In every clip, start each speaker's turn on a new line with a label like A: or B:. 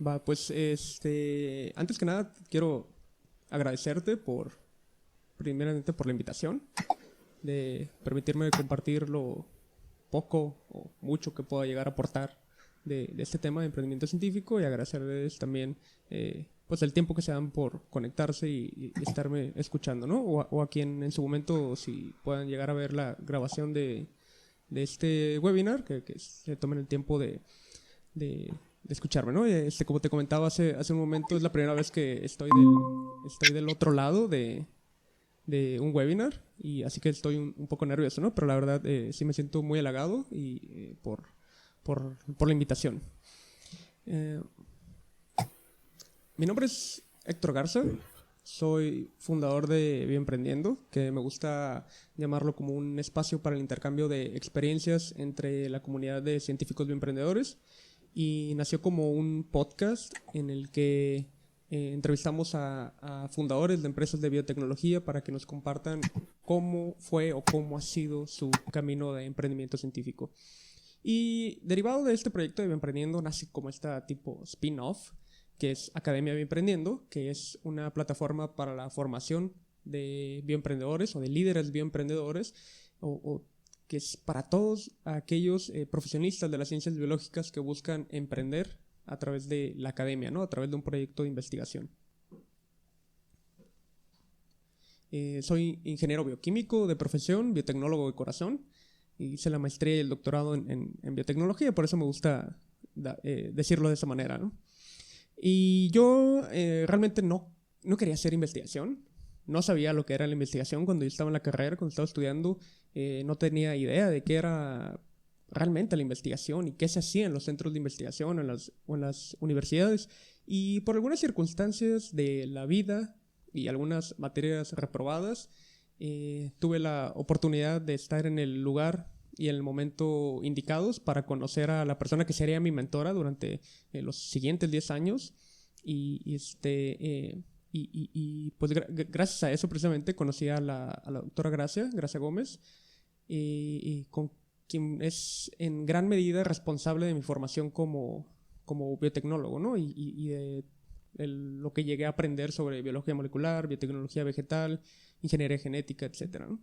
A: Va, pues antes que nada quiero agradecerte primeramente por la invitación, de permitirme compartir lo poco o mucho que pueda llegar a aportar de este tema de emprendimiento científico, y agradecerles también pues el tiempo que se dan por conectarse y estarme escuchando, ¿no? O a quien en su momento, si puedan llegar a ver la grabación de este webinar, que se tomen el tiempo de escucharme, ¿no? Como te comentaba hace un momento, es la primera vez que estoy del otro lado de un webinar, y así que estoy un poco nervioso, ¿no? Pero la verdad sí me siento muy halagado y por la invitación. Mi nombre es Héctor Garza, soy fundador de Bioemprendiendo, que me gusta llamarlo como un espacio para el intercambio de experiencias entre la comunidad de científicos bioemprendedores, y nació como un podcast en el que entrevistamos a fundadores de empresas de biotecnología para que nos compartan cómo fue o cómo ha sido su camino de emprendimiento científico. Y derivado de este proyecto de Bioemprendiendo nace como esta tipo spin-off, que es Academia Bioemprendiendo, que es una plataforma para la formación de bioemprendedores o de líderes bioemprendedores, o que es para todos aquellos profesionistas de las ciencias biológicas que buscan emprender a través de la academia, ¿no? A través de un proyecto de investigación. Soy ingeniero bioquímico de profesión, biotecnólogo de corazón. Hice la maestría y el doctorado en biotecnología, por eso me gusta decirlo de esa manera, ¿no? Y yo realmente no quería hacer investigación. No sabía lo que era la investigación cuando yo estaba en la carrera, cuando estaba estudiando. No tenía idea de qué era realmente la investigación y qué se hacía en los centros de investigación o en las universidades. Y por algunas circunstancias de la vida y algunas materias reprobadas, tuve la oportunidad de estar en el lugar y en el momento indicados para conocer a la persona que sería mi mentora durante los siguientes 10 años. Y pues gracias a eso precisamente conocí a la doctora Gracia Gómez, y con quien es en gran medida responsable de mi formación como biotecnólogo, ¿no? Y de lo que llegué a aprender sobre biología molecular, biotecnología vegetal, ingeniería genética, etcétera, ¿no?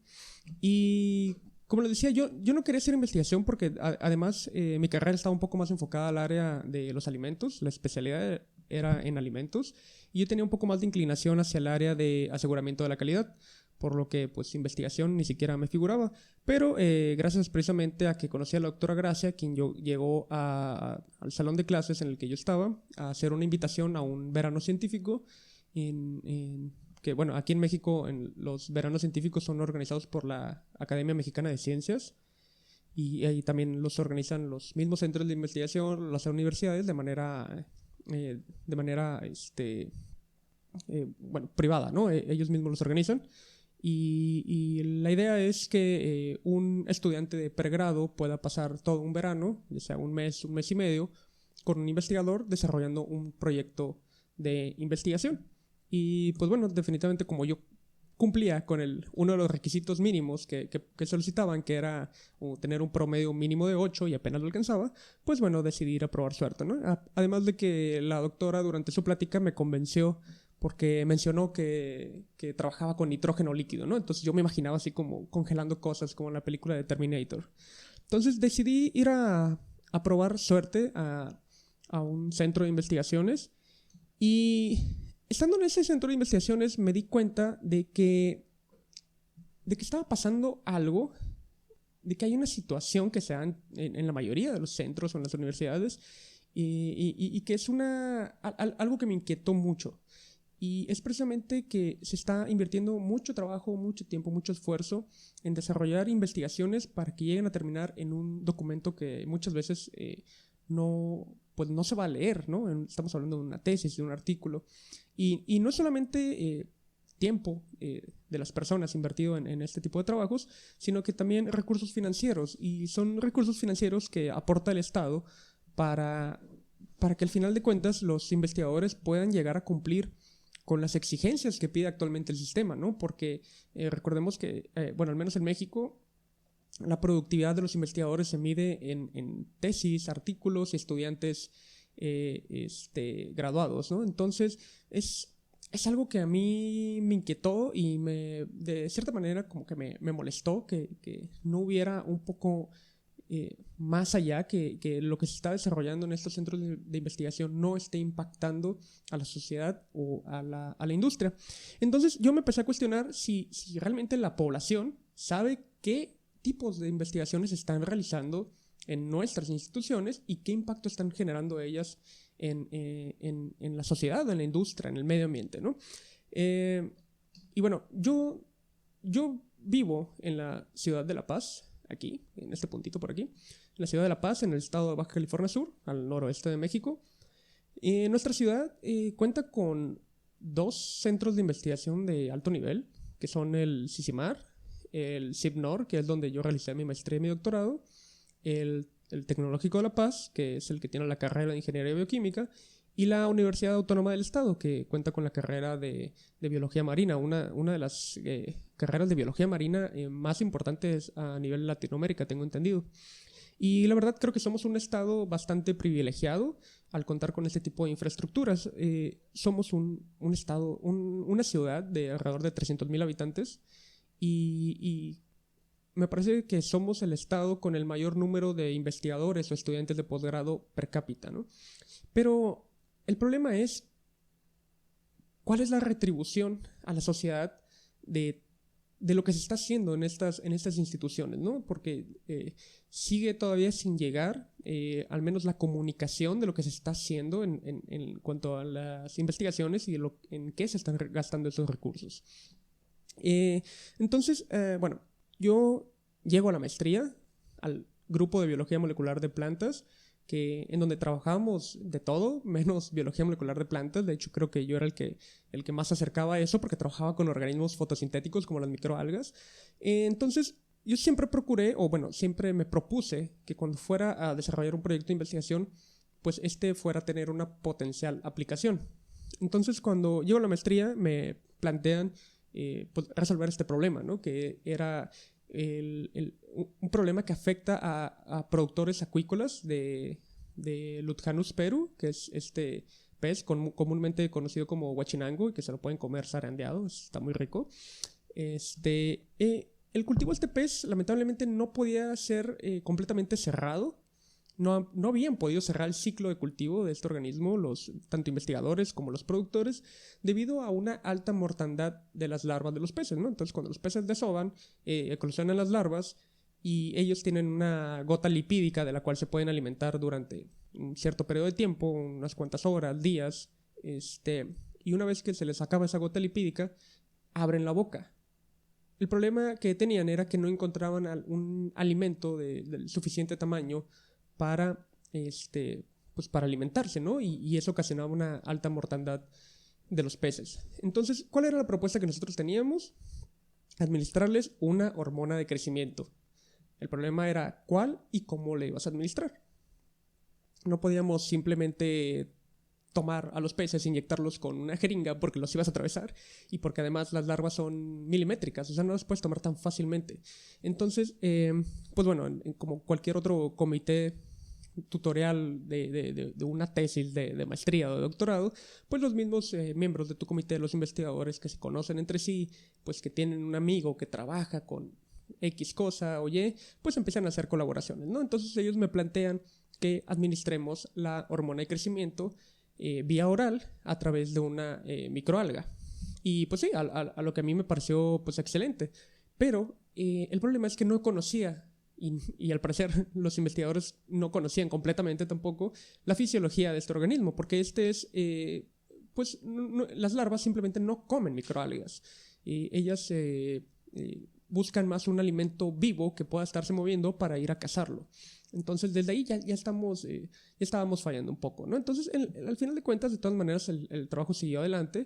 A: Y como les decía, yo no quería hacer investigación porque además mi carrera estaba un poco más enfocada al área de los alimentos, la especialidad era en alimentos, y yo tenía un poco más de inclinación hacia el área de aseguramiento de la calidad, por lo que pues investigación ni siquiera me figuraba. Pero gracias precisamente a que conocí a la doctora Gracia, quien llegó al salón de clases en el que yo estaba a hacer una invitación a un verano científico que bueno, aquí en México los veranos científicos son organizados por la Academia Mexicana de Ciencias, y ahí también los organizan los mismos centros de investigación, las universidades, de manera bueno, privada, ¿no? Ellos mismos los organizan. Y la idea es que un estudiante de pregrado pueda pasar todo un verano, ya sea un mes y medio, con un investigador desarrollando un proyecto de investigación. Y pues bueno, definitivamente como yo cumplía con uno de los requisitos mínimos que solicitaban, que era tener un promedio mínimo de 8 y apenas lo alcanzaba, pues bueno, decidí ir a probar suerte, ¿no? Además de que la doctora durante su plática me convenció porque mencionó que trabajaba con nitrógeno líquido, ¿no? Entonces yo me imaginaba así como congelando cosas como en la película de Terminator. Entonces decidí ir a probar suerte a un centro de investigaciones, y estando en ese centro de investigaciones me di cuenta de que estaba pasando algo, de que hay una situación que se da en la mayoría de los centros o en las universidades, y que es algo que me inquietó mucho. Y es precisamente que se está invirtiendo mucho trabajo, mucho tiempo, mucho esfuerzo en desarrollar investigaciones para que lleguen a terminar en un documento que muchas veces pues no se va a leer, ¿no? Estamos hablando de una tesis, de un artículo. Y no solamente tiempo de las personas invertido en este tipo de trabajos, sino que también recursos financieros. Y son recursos financieros que aporta el Estado para que al final de cuentas los investigadores puedan llegar a cumplir con las exigencias que pide actualmente el sistema, ¿no? Porque recordemos que, bueno, al menos en México, la productividad de los investigadores se mide en tesis, artículos y estudiantes graduados, ¿no? Entonces, es algo que a mí me inquietó y de cierta manera como que me molestó que no hubiera un poco más allá, que lo que se está desarrollando en estos centros de investigación no esté impactando a la sociedad o a la industria. Entonces yo me empecé a cuestionar si realmente la población sabe qué tipos de investigaciones se están realizando en nuestras instituciones y qué impacto están generando ellas en la sociedad, en la industria, en el medio ambiente, ¿no? Y bueno, yo vivo en la ciudad de La Paz, aquí, en este puntito por aquí, en la ciudad de La Paz, en el estado de Baja California Sur, al noroeste de México. Nuestra ciudad cuenta con 2 centros de investigación de alto nivel, que son el CICIMAR, el CIBNOR, que es donde yo realicé mi maestría y mi doctorado, el Tecnológico de La Paz, que es el que tiene la carrera de Ingeniería Bioquímica, y la Universidad Autónoma del Estado, que cuenta con la carrera de Biología Marina, una de las carreras de Biología Marina más importantes a nivel Latinoamérica, tengo entendido. Y la verdad creo que somos un estado bastante privilegiado al contar con este tipo de infraestructuras. Somos un estado, una ciudad de alrededor de 300,000 habitantes y me parece que somos el estado con el mayor número de investigadores o estudiantes de posgrado per cápita, ¿no? Pero el problema es, ¿cuál es la retribución a la sociedad de lo que se está haciendo en estas instituciones, ¿no? Porque sigue todavía sin llegar, al menos la comunicación de lo que se está haciendo en cuanto a las investigaciones y en qué se están gastando esos recursos. Entonces, bueno, yo llego a la maestría, al grupo de biología molecular de plantas, en donde trabajábamos de todo, menos biología molecular de plantas. De hecho, creo que yo era el que más se acercaba a eso, porque trabajaba con organismos fotosintéticos como las microalgas. Entonces, yo siempre procuré, o bueno, siempre me propuse que cuando fuera a desarrollar un proyecto de investigación, pues fuera a tener una potencial aplicación. Entonces, cuando llego a la maestría, me plantean pues, resolver este problema, ¿no? Que era un problema que afecta a productores acuícolas de Lutjanus peru, que es este pez comúnmente conocido como huachinango y que se lo pueden comer zarandeado, está muy rico. El cultivo de este pez lamentablemente no podía ser completamente cerrado. No habían podido cerrar el ciclo de cultivo de este organismo, tanto investigadores como los productores, debido a una alta mortandad de las larvas de los peces, ¿no? Entonces, cuando los peces desovan, eclosionan las larvas y ellos tienen una gota lipídica de la cual se pueden alimentar durante un cierto periodo de tiempo, unas cuantas horas, días, y una vez que se les acaba esa gota lipídica, abren la boca. El problema que tenían era que no encontraban un alimento del suficiente tamaño para alimentarse, ¿no? Y eso ocasionaba una alta mortandad de los peces. Entonces, ¿cuál era la propuesta que nosotros teníamos? Administrarles una hormona de crecimiento. El problema era cuál y cómo le ibas a administrar. No podíamos simplemente tomar a los peces e inyectarlos con una jeringa porque los ibas a atravesar y porque además las larvas son milimétricas, o sea, no las puedes tomar tan fácilmente. Entonces, pues bueno, como cualquier otro comité tutorial de una tesis de maestría o de doctorado, pues los mismos miembros de tu comité, los investigadores que se conocen entre sí, pues que tienen un amigo que trabaja con X cosa o Y, pues empiezan a hacer colaboraciones, ¿no? Entonces ellos me plantean que administremos la hormona de crecimiento vía oral a través de una microalga. Y pues sí, a lo que a mí me pareció pues excelente. Pero el problema es que no conocía, y al parecer los investigadores no conocían completamente tampoco, la fisiología de este organismo, porque pues las larvas simplemente no comen microalgas. Ellas buscan más un alimento vivo que pueda estarse moviendo para ir a cazarlo. Entonces, desde ahí ya estábamos fallando un poco, ¿no? Entonces, al final de cuentas, de todas maneras, el trabajo siguió adelante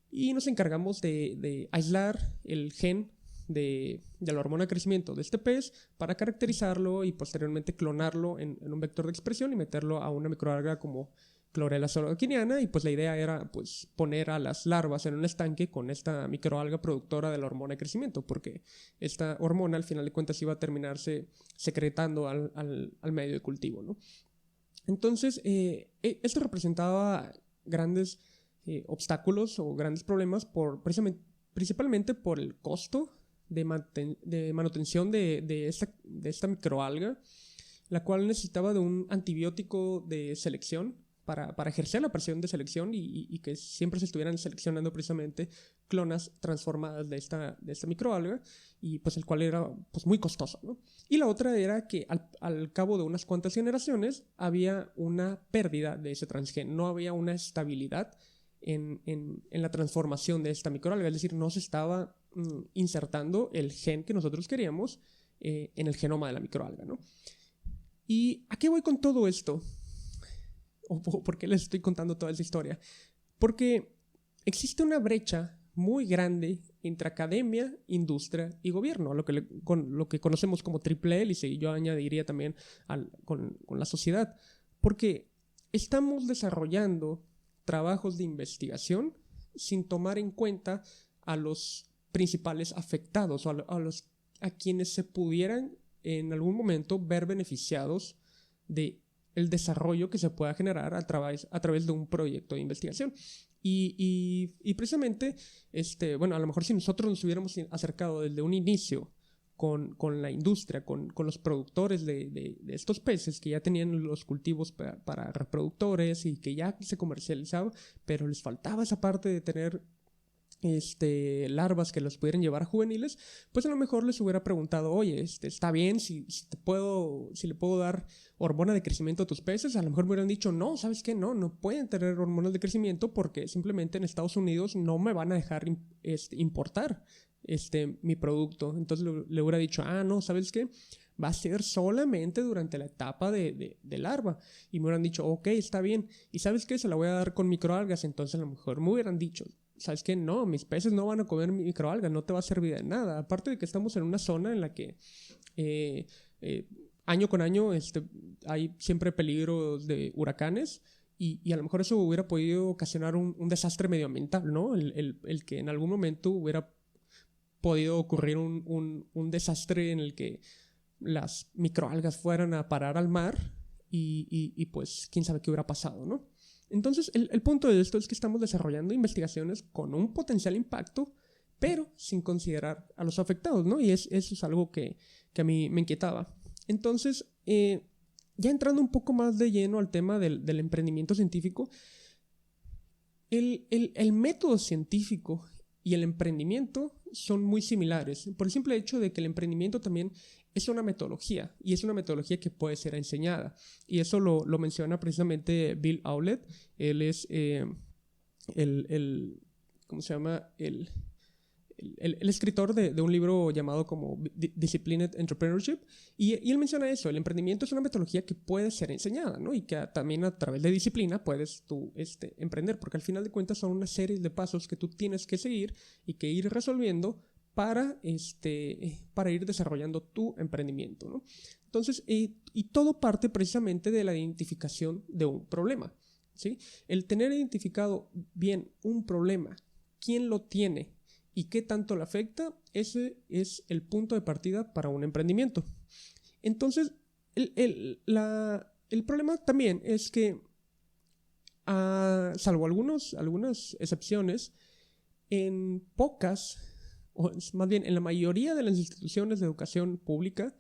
A: y nos encargamos de aislar el gen de la hormona de crecimiento de este pez para caracterizarlo y posteriormente clonarlo en un vector de expresión y meterlo a una microalga como Chlorella solodokiniana, y pues la idea era pues poner a las larvas en un estanque con esta microalga productora de la hormona de crecimiento, porque esta hormona al final de cuentas iba a terminarse secretando al medio de cultivo, ¿no? Entonces, esto representaba grandes obstáculos o grandes problemas principalmente por el costo de manutención de esta microalga, la cual necesitaba de un antibiótico de selección para ejercer la presión de selección y que siempre se estuvieran seleccionando precisamente clonas transformadas de esta microalga, y pues el cual era pues muy costoso, ¿no? Y la otra era que al cabo de unas cuantas generaciones había una pérdida de ese transgen, no había una estabilidad en la transformación de esta microalga, es decir, no se estaba insertando el gen que nosotros queríamos en el genoma de la microalga, ¿no? ¿Y a qué voy con todo esto? ¿O por qué les estoy contando toda esa historia? Porque existe una brecha muy grande entre academia, industria y gobierno, con lo que conocemos como triple hélice, y yo añadiría también con la sociedad, porque estamos desarrollando trabajos de investigación sin tomar en cuenta a los principales afectados, o a quienes se pudieran en algún momento ver beneficiados de el desarrollo que se pueda generar a través de un proyecto de investigación. Y precisamente, bueno, a lo mejor si nosotros nos hubiéramos acercado desde un inicio con la industria, con los productores de estos peces que ya tenían los cultivos para reproductores y que ya se comercializaba, pero les faltaba esa parte de tener larvas que los pudieran llevar a juveniles, pues a lo mejor les hubiera preguntado, oye, está bien si le puedo dar hormona de crecimiento a tus peces. A lo mejor me hubieran dicho, no, ¿sabes qué? No pueden tener hormonas de crecimiento porque simplemente en Estados Unidos no me van a dejar importar mi producto. Entonces le hubiera dicho, no, ¿sabes qué? Va a ser solamente durante la etapa de larva. Y me hubieran dicho, ok, está bien. ¿Y sabes qué? Se la voy a dar con microalgas. Entonces a lo mejor me hubieran dicho, ¿sabes qué? No, mis peces no van a comer microalgas, no te va a servir de nada. Aparte de que estamos en una zona en la que año con año hay siempre peligros de huracanes, y a lo mejor eso hubiera podido ocasionar un desastre medioambiental, ¿no? El que en algún momento hubiera podido ocurrir un desastre en el que las microalgas fueran a parar al mar y pues quién sabe qué hubiera pasado, ¿no? Entonces, el punto de esto es que estamos desarrollando investigaciones con un potencial impacto, pero sin considerar a los afectados, ¿no? Y eso es algo que a mí me inquietaba. Entonces, ya entrando un poco más de lleno al tema del emprendimiento científico, el método científico y el emprendimiento son muy similares, por el simple hecho de que el emprendimiento también es una metodología, y es una metodología que puede ser enseñada, y eso lo menciona precisamente Bill Aulet. Él es ¿cómo se llama? El escritor de un libro llamado como Disciplined Entrepreneurship, y él menciona eso: el emprendimiento es una metodología que puede ser enseñada, ¿no? Y que también a través de disciplina puedes tú emprender, porque al final de cuentas son una serie de pasos que tú tienes que seguir y que ir resolviendo para ir desarrollando tu emprendimiento, ¿no? Entonces, y todo parte precisamente de la identificación de un problema, ¿sí? El tener identificado bien un problema, quién lo tiene y qué tanto le afecta, ese es el punto de partida para un emprendimiento. Entonces, el problema también es que, salvo algunas excepciones, en pocas, o más bien en la mayoría de las instituciones de educación pública,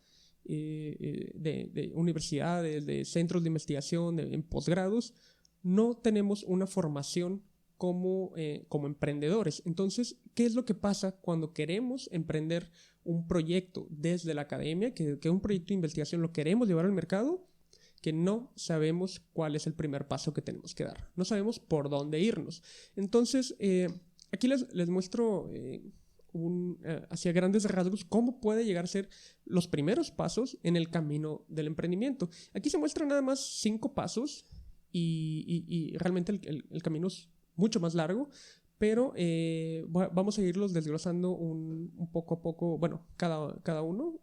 A: de universidades, de centros de investigación, en posgrados, no tenemos una formación como emprendedores. Entonces, ¿qué es lo que pasa cuando queremos emprender un proyecto desde la academia, que un proyecto de investigación lo queremos llevar al mercado? Que no sabemos cuál es el primer paso que tenemos que dar, no sabemos por dónde irnos. Entonces, aquí les muestro hacia grandes rasgos cómo puede llegar a ser los primeros pasos en el camino del emprendimiento. Aquí se muestran nada más 5 pasos, y realmente el camino es mucho más largo, pero vamos a irlos desglosando un poco a poco, bueno, cada uno,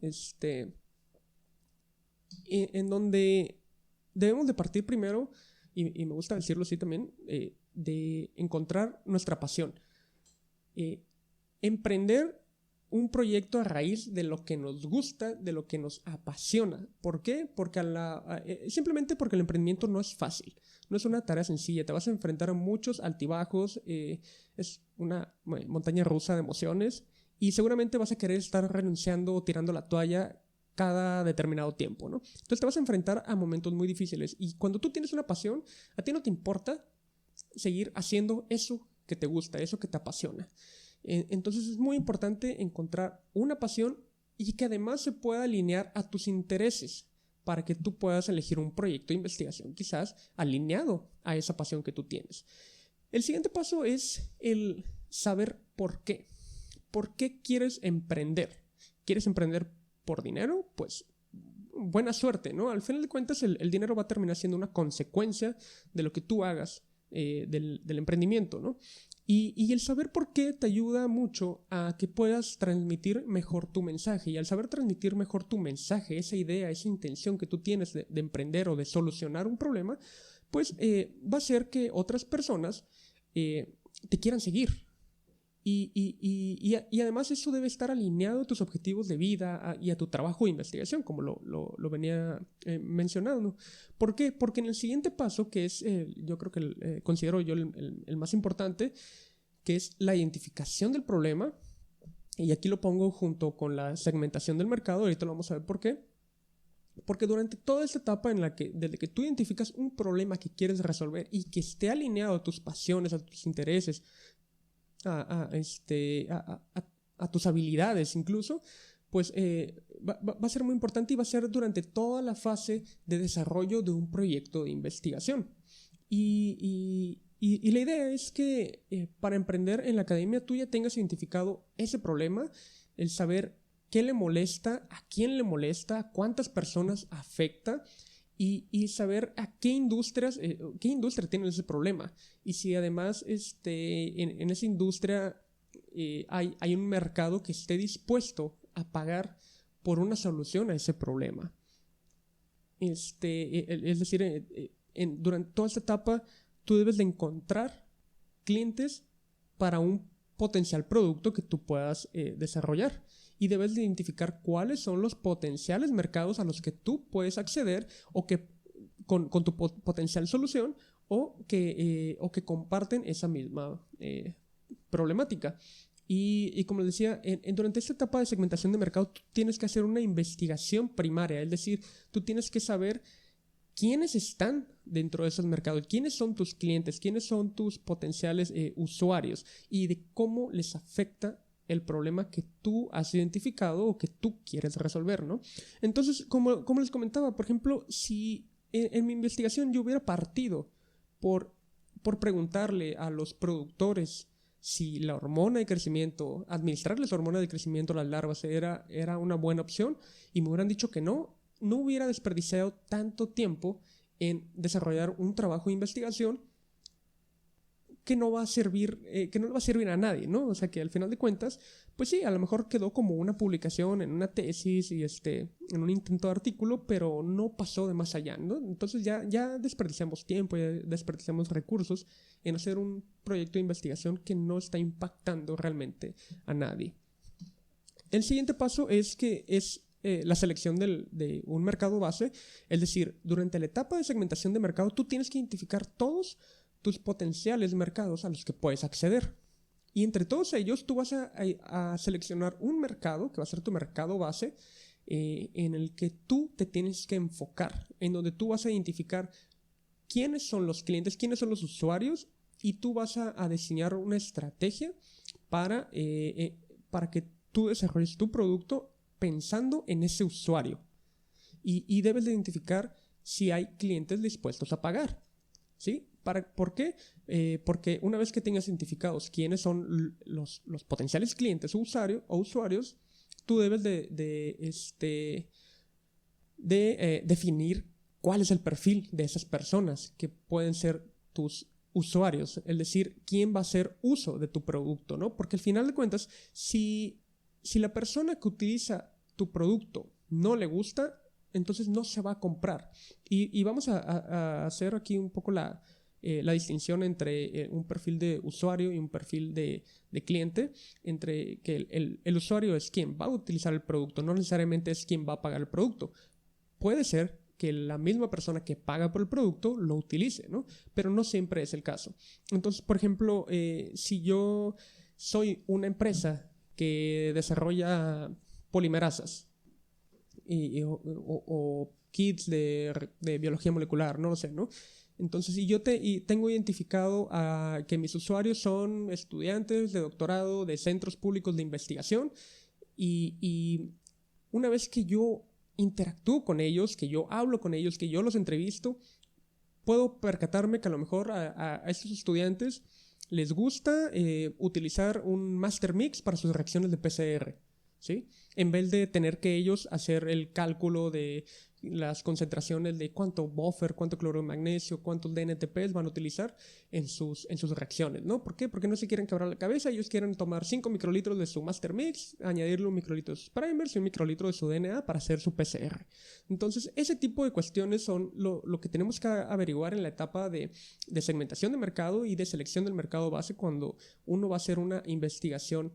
A: en donde debemos de partir primero, y me gusta decirlo así también, de encontrar nuestra pasión. Emprender un proyecto a raíz de lo que nos gusta, de lo que nos apasiona. ¿Por qué? Porque simplemente porque el emprendimiento no es fácil, no es una tarea sencilla, te vas a enfrentar a muchos altibajos, es una montaña rusa de emociones y seguramente vas a querer estar renunciando o tirando la toalla cada determinado tiempo, ¿no? Entonces te vas a enfrentar a momentos muy difíciles y cuando tú tienes una pasión, a ti no te importa seguir haciendo eso que te gusta, eso que te apasiona. Entonces es muy importante encontrar una pasión y que además se pueda alinear a tus intereses para que tú puedas elegir un proyecto de investigación quizás alineado a esa pasión que tú tienes. El siguiente paso es el saber por qué. ¿Por qué quieres emprender? ¿Quieres emprender por dinero? Pues buena suerte, ¿no? Al final de cuentas el dinero va a terminar siendo una consecuencia de lo que tú hagas del emprendimiento, ¿no? Y el saber por qué te ayuda mucho a que puedas transmitir mejor tu mensaje. Y al saber transmitir mejor tu mensaje, esa idea, esa intención que tú tienes de emprender o de solucionar un problema, pues va a hacer que otras personas te quieran seguir. Y además eso debe estar alineado a tus objetivos de vida y a tu trabajo de investigación, como lo venía mencionando. ¿Por qué? Porque en el siguiente paso, que es, yo creo que considero yo el más importante, que es la identificación del problema, y aquí lo pongo junto con la segmentación del mercado, ahorita lo vamos a ver por qué. Porque durante toda esta etapa desde que tú identificas un problema que quieres resolver y que esté alineado a tus pasiones, a tus intereses, a tus habilidades incluso, pues va a ser muy importante y va a ser durante toda la fase de desarrollo de un proyecto de investigación. Y la idea es que para emprender en la academia tú ya tengas identificado ese problema, el saber qué le molesta, a quién le molesta, a cuántas personas afecta y saber a qué industria tiene ese problema. Y si además en esa industria hay un mercado que esté dispuesto a pagar por una solución a ese problema. Es decir, durante toda esta etapa tú debes de encontrar clientes para un potencial producto que tú puedas desarrollar. Y debes de identificar cuáles son los potenciales mercados a los que tú puedes acceder o que con tu potencial solución o que comparten esa misma problemática. Y como les decía, durante esta etapa de segmentación de mercado tú tienes que hacer una investigación primaria, es decir, tú tienes que saber quiénes están dentro de esos mercados, quiénes son tus clientes, quiénes son tus potenciales usuarios y de cómo les afecta el problema que tú has identificado o que tú quieres resolver, ¿no? Entonces, como les comentaba, por ejemplo, si en mi investigación yo hubiera partido por preguntarle a los productores si la hormona de crecimiento, administrarles la hormona de crecimiento a las larvas era una buena opción y me hubieran dicho que no hubiera desperdiciado tanto tiempo en desarrollar un trabajo de investigación que no va a servir a nadie, ¿no? O sea que al final de cuentas, pues sí, a lo mejor quedó como una publicación en una tesis y en un intento de artículo, pero no pasó de más allá, ¿no? Entonces ya desperdiciamos tiempo, ya desperdiciamos recursos en hacer un proyecto de investigación que no está impactando realmente a nadie. El siguiente paso es la selección de un mercado base, es decir, durante la etapa de segmentación de mercado tú tienes que identificar todos tus potenciales mercados a los que puedes acceder. Y entre todos ellos tú vas a seleccionar un mercado que va a ser tu mercado base en el que tú te tienes que enfocar, en donde tú vas a identificar quiénes son los clientes, quiénes son los usuarios y tú vas a diseñar una estrategia para que tú desarrolles tu producto pensando en ese usuario. Y debes de identificar si hay clientes dispuestos a pagar, ¿sí? ¿Por qué? Porque una vez que tengas identificados quiénes son los potenciales clientes o usuarios, tú debes de definir cuál es el perfil de esas personas que pueden ser tus usuarios, es decir, quién va a hacer uso de tu producto, ¿no? Porque al final de cuentas, si la persona que utiliza tu producto no le gusta, entonces no se va a comprar. Y vamos a hacer aquí un poco la distinción entre un perfil de usuario y un perfil de cliente, entre que el usuario es quien va a utilizar el producto, no necesariamente es quien va a pagar el producto. Puede ser que la misma persona que paga por el producto lo utilice, ¿no? Pero no siempre es el caso. Entonces, por ejemplo, si yo soy una empresa que desarrolla polimerasas o kits de biología molecular, no lo sé, ¿no? Entonces, si yo tengo identificado a que mis usuarios son estudiantes de doctorado de centros públicos de investigación y una vez que yo interactúo con ellos, que yo hablo con ellos, que yo los entrevisto, puedo percatarme que a lo mejor a estos estudiantes les gusta utilizar un master mix para sus reacciones de PCR, ¿sí? En vez de tener que ellos hacer el cálculo de las concentraciones de cuánto buffer, cuánto cloruro de magnesio, cuántos DNTPs van a utilizar en sus reacciones, ¿no? ¿Por qué? Porque no se quieren quebrar la cabeza, ellos quieren tomar 5 microlitros de su master mix, añadirle un microlitro de sus primers y un microlitro de su DNA para hacer su PCR. Entonces, ese tipo de cuestiones son lo que tenemos que averiguar en la etapa de segmentación de mercado y de selección del mercado base cuando uno va a hacer una investigación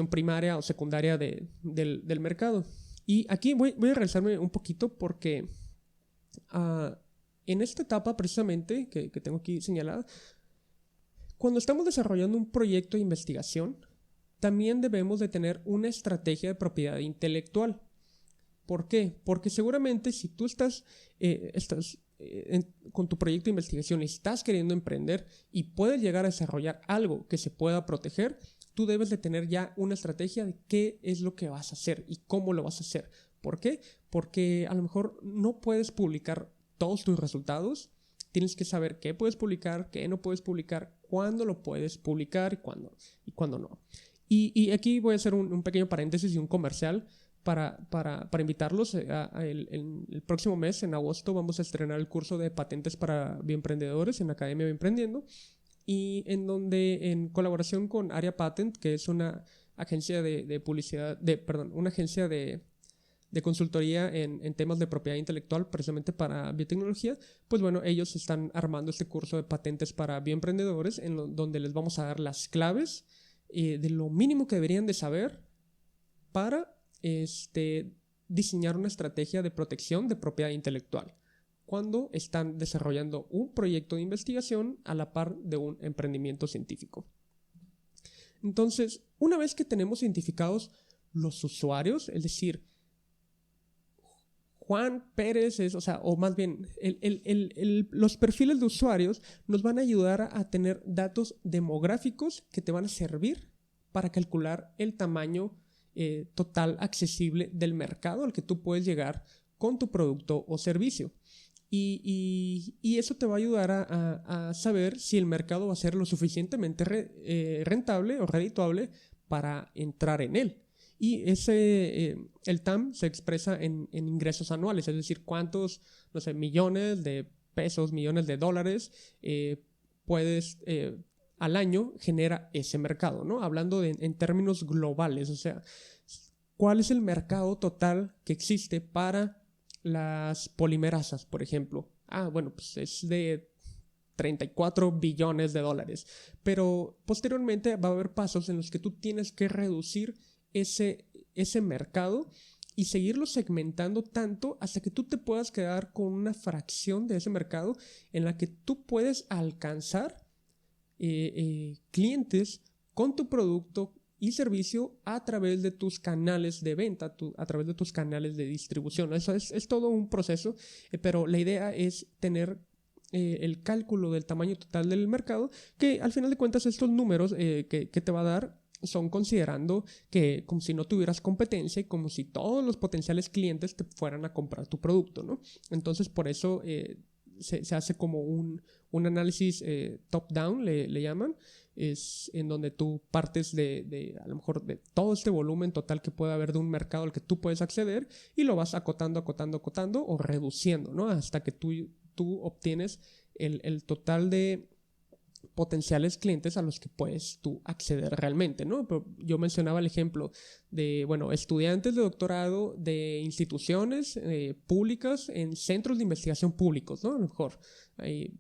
A: primaria o secundaria del mercado. Y aquí voy a realizarme un poquito porque en esta etapa precisamente que tengo aquí señalada, cuando estamos desarrollando un proyecto de investigación, también debemos de tener una estrategia de propiedad intelectual. ¿Por qué? Porque seguramente si tú estás con tu proyecto de investigación y estás queriendo emprender y puedes llegar a desarrollar algo que se pueda proteger, tú debes de tener ya una estrategia de qué es lo que vas a hacer y cómo lo vas a hacer. ¿Por qué? Porque a lo mejor no puedes publicar todos tus resultados. Tienes que saber qué puedes publicar, qué no puedes publicar, cuándo lo puedes publicar y cuándo no. Y aquí voy a hacer un pequeño paréntesis y un comercial para invitarlos. El próximo mes, en agosto, vamos a estrenar el curso de patentes para bioemprendedores en la Academia Bioemprendiendo, y en donde en colaboración con Area Patent, que es una agencia de publicidad, una agencia de consultoría en temas de propiedad intelectual, precisamente para biotecnología, pues bueno, ellos están armando este curso de patentes para bioemprendedores, donde les vamos a dar las claves de lo mínimo que deberían de saber para diseñar una estrategia de protección de propiedad intelectual cuando están desarrollando un proyecto de investigación a la par de un emprendimiento científico. Entonces, una vez que tenemos identificados los usuarios, es decir, Juan Pérez o más bien, los perfiles de usuarios nos van a ayudar a tener datos demográficos que te van a servir para calcular el tamaño total accesible del mercado al que tú puedes llegar con tu producto o servicio. Y eso te va a ayudar a saber si el mercado va a ser lo suficientemente rentable o redituable para entrar en él. Y el TAM se expresa en ingresos anuales, es decir, cuántos, no sé, millones de pesos, millones de dólares al año genera ese mercado, ¿no? Hablando en términos globales, o sea, ¿cuál es el mercado total que existe para las polimerasas, por ejemplo? Bueno, pues es de 34 billones de dólares. Pero posteriormente va a haber pasos en los que tú tienes que reducir ese mercado y seguirlo segmentando tanto hasta que tú te puedas quedar con una fracción de ese mercado en la que tú puedes alcanzar clientes con tu producto y servicio a través de tus canales de venta, a través de tus canales de distribución. Eso es todo un proceso, pero la idea es tener el cálculo del tamaño total del mercado, que al final de cuentas estos números que te va a dar son considerando que como si no tuvieras competencia y como si todos los potenciales clientes te fueran a comprar tu producto, ¿no? Entonces por eso se hace como un análisis top-down, le llaman, es en donde tú partes a lo mejor de todo este volumen total que puede haber de un mercado al que tú puedes acceder y lo vas acotando o reduciendo, ¿no? Hasta que tú obtienes el total de potenciales clientes a los que puedes tú acceder realmente, ¿no? Pero yo mencionaba el ejemplo de, bueno, estudiantes de doctorado de instituciones públicas en centros de investigación públicos, ¿no? A lo mejor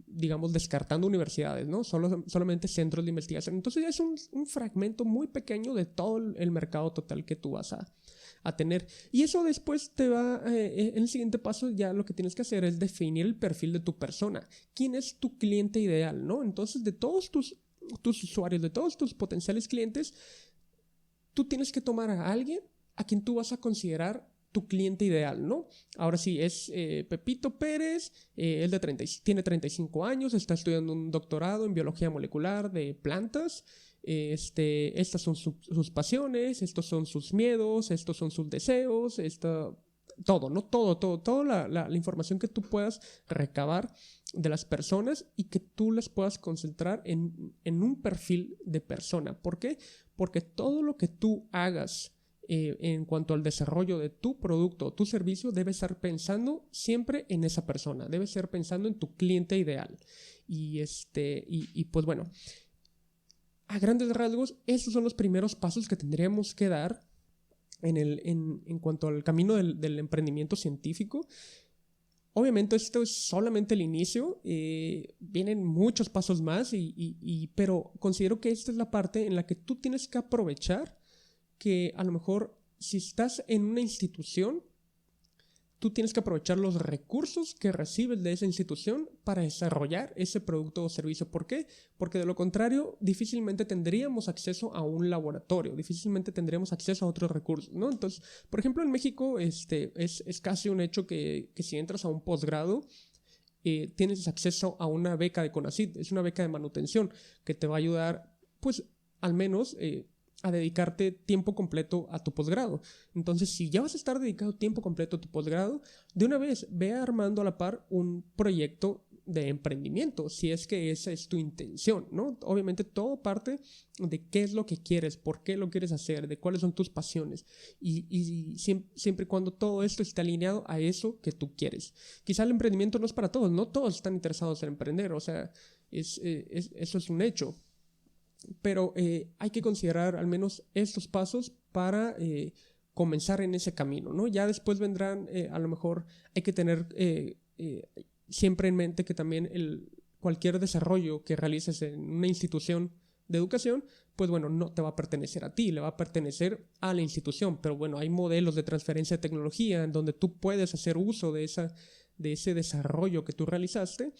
A: digamos, descartando universidades, ¿no? Solamente centros de investigación. Entonces ya es un fragmento muy pequeño de todo el mercado total que tú vas a tener. Y eso después te va, en el siguiente paso ya lo que tienes que hacer es definir el perfil de tu persona. ¿Quién es tu cliente ideal, no? Entonces de todos tus usuarios, de todos tus potenciales clientes, tú tienes que tomar a alguien a quien tú vas a considerar tu cliente ideal, ¿no? Ahora sí, es Pepito Pérez, él tiene 35 años, está estudiando un doctorado en biología molecular de plantas. Estas son sus pasiones, estos son sus miedos, estos son sus deseos, todo, ¿no? Toda la información que tú puedas recabar de las personas y que tú las puedas concentrar en un perfil de persona. ¿Por qué? Porque todo lo que tú hagas en cuanto al desarrollo de tu producto o tu servicio debe estar pensando siempre en esa persona, debe estar pensando en tu cliente ideal. Y pues bueno, a grandes rasgos, esos son los primeros pasos que tendríamos que dar en cuanto al camino del emprendimiento científico. Obviamente esto es solamente el inicio, vienen muchos pasos más, pero considero que esta es la parte en la que tú tienes que aprovechar que a lo mejor si estás en una institución, tú tienes que aprovechar los recursos que recibes de esa institución para desarrollar ese producto o servicio. ¿Por qué? Porque de lo contrario, difícilmente tendríamos acceso a un laboratorio, difícilmente tendríamos acceso a otros recursos, ¿no? Entonces, por ejemplo, en México es casi un hecho que si entras a un posgrado, tienes acceso a una beca de CONACYT, es una beca de manutención que te va a ayudar, pues, al menos a dedicarte tiempo completo a tu posgrado. Entonces, si ya vas a estar dedicado tiempo completo a tu posgrado, de una vez ve armando a la par un proyecto de emprendimiento, si es que esa es tu intención, ¿no? Obviamente todo parte de qué es lo que quieres, por qué lo quieres hacer, de cuáles son tus pasiones y siempre y cuando todo esto esté alineado a eso que tú quieres. Quizá el emprendimiento no es para todos, no todos están interesados en emprender, o sea, eso es un hecho. Pero hay que considerar al menos estos pasos para comenzar en ese camino, ¿no? Ya después vendrán, a lo mejor hay que tener siempre en mente que también cualquier desarrollo que realices en una institución de educación, pues bueno, no te va a pertenecer a ti, le va a pertenecer a la institución, pero bueno, hay modelos de transferencia de tecnología en donde tú puedes hacer uso de ese desarrollo que tú realizaste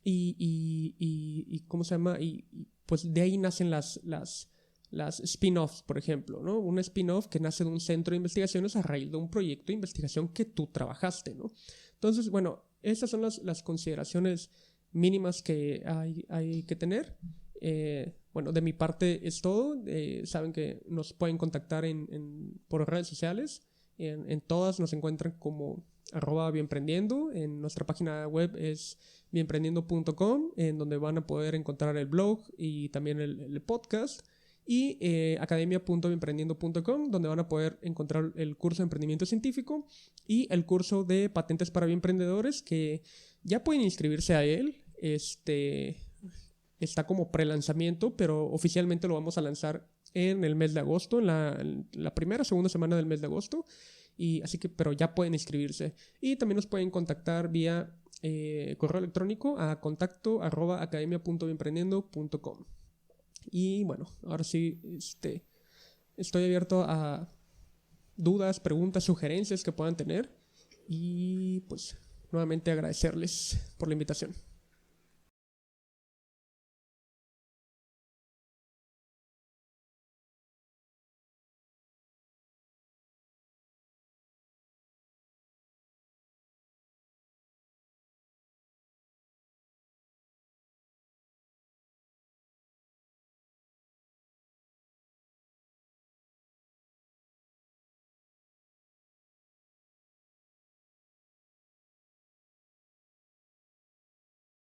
A: y ¿cómo se llama? Y pues de ahí nacen las spin-offs, por ejemplo, ¿no? Un spin-off que nace de un centro de investigaciones a raíz de un proyecto de investigación que tú trabajaste, ¿no? Entonces, bueno, estas son las consideraciones mínimas que hay que tener. Bueno, de mi parte es todo. Saben que nos pueden contactar por redes sociales. En todas nos encuentran como @bienprendiendo. En nuestra página web es bienprendiendo.com, en donde van a poder encontrar el blog y también el podcast. Y academia.bienprendiendo.com, donde van a poder encontrar el curso de emprendimiento científico y el curso de patentes para bioemprendedores, que ya pueden inscribirse a él. Está como pre-lanzamiento, pero oficialmente lo vamos a lanzar en el mes de agosto, en la primera o segunda semana del mes de agosto. Pero ya pueden inscribirse. Y también nos pueden contactar vía correo electrónico a contacto@academia.bienprendiendo.com. Y bueno, ahora sí, estoy abierto a dudas, preguntas, sugerencias que puedan tener. Y pues nuevamente agradecerles por la invitación.